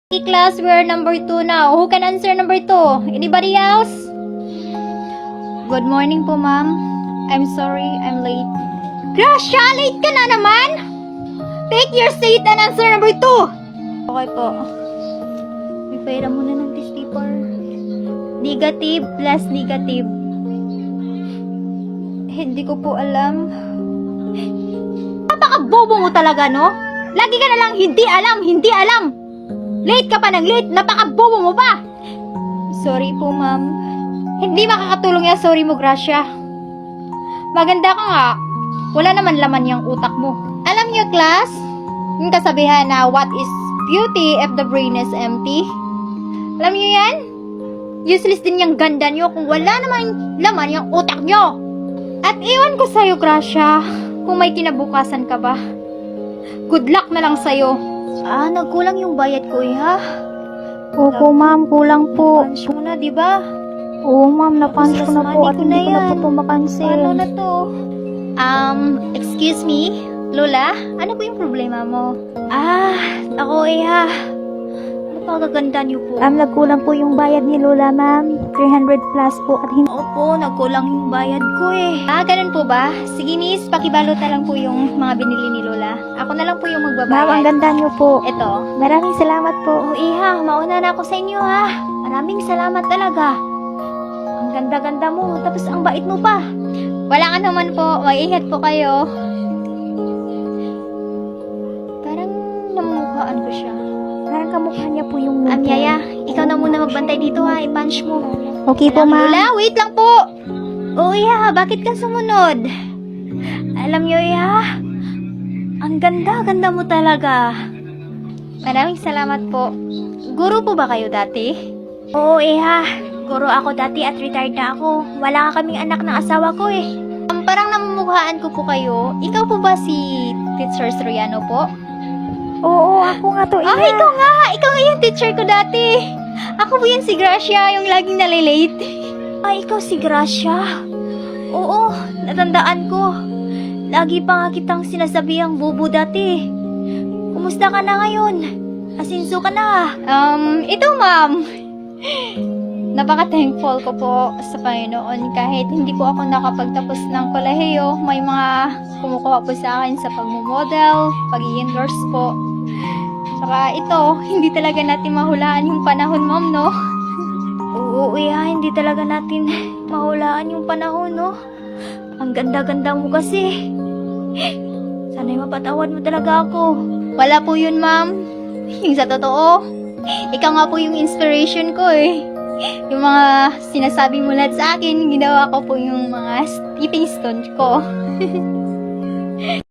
Class, we're number 2 now. Who can answer number 2? Anybody else? Good morning po, ma'am. I'm sorry, I'm late. Gracia, late ka na naman? Take your seat and answer number 2. Okay po. May pera muna ng test paper. Negative plus negative. Hindi ko po alam. Napaka-bobo mo talaga, no? Lagi ka na lang hindi alam. Late ka pa ng late, napaka-bobo mo pa! Sorry po, ma'am. Hindi makakatulong yung sorry mo, Gracia. Maganda ka nga. Wala naman laman yung utak mo. Alam niyo, class, yung kasabihan na what is beauty if the brain is empty? Alam niyo yan? Useless din yung ganda niyo kung wala naman laman yung utak niyo. At iwan ko sa'yo, Gracia, kung may kinabukasan ka ba. Good luck na lang sa'yo. Nagkulang yung bayad ko ha? Opo, ma'am. Kulang po. Punch mo na, di ba? Oo, ma'am. Napunch ko na po at hindi ko na po ito makancel. Paano na to? Excuse me, Lola? Ano po yung problema mo? Ako ha. Napakaganda niyo po. Nagkulang po yung bayad ni Lola, ma'am. 300 plus po at hindi. Opo, nagkulang yung bayad ko ganun po ba? Sige, miss, pakibalot na lang po yung mga binili ni Lola. Ako na lang po yung magbabayad. Ma'am, ang ganda niyo po. Ito. Maraming salamat po. Mauna na ako sa inyo Maraming salamat talaga. Ang ganda-ganda mo, tapos ang bait mo pa. Wala ka naman po, mag-ingat po kayo. Parang namumukhaan ko siya. Parang kamukha niya po yung Yaya, ikaw na muna magbantay dito i-punch mo. Okay po, ma'am. Lola, wait lang po. Bakit ka sumunod? Alam niyo, ang ganda-ganda mo talaga. Maraming salamat po. Guro po ba kayo dati? Oo, Guro ako dati at retired na ako. Wala ka kaming anak ng asawa ko Parang namumukhaan ko po kayo. Ikaw po ba si Teacher Soriano po? Oo, ako nga to, ikaw nga! Ikaw nga yung teacher ko dati. Ako po yan si Gracia, yung laging nalilate. Ikaw si Gracia? Oo, natandaan ko. Lagi pa nga kitang sinasabihang bobo dati. Kumusta ka na ngayon? Asinso ka na? Ito ma'am. Napaka-thankful ko po sa Panginoon kahit hindi po ako nakapagtapos ng kolehiyo. May mga kumukuha po sa akin sa pagmumodel, pag-i-endorse po. Saka ito, hindi talaga natin mahulaan yung panahon, ma'am, no? Oo, hindi talaga natin mahulaan yung panahon, no? Ang ganda-ganda mo kasi. Sana'y mapatawad mo talaga ako. Wala po yun, ma'am. Yung sa totoo, ikaw nga po yung inspiration ko Yung mga sinasabi mo lahat sa akin, ginawa ko po yung mga stepping stone ko.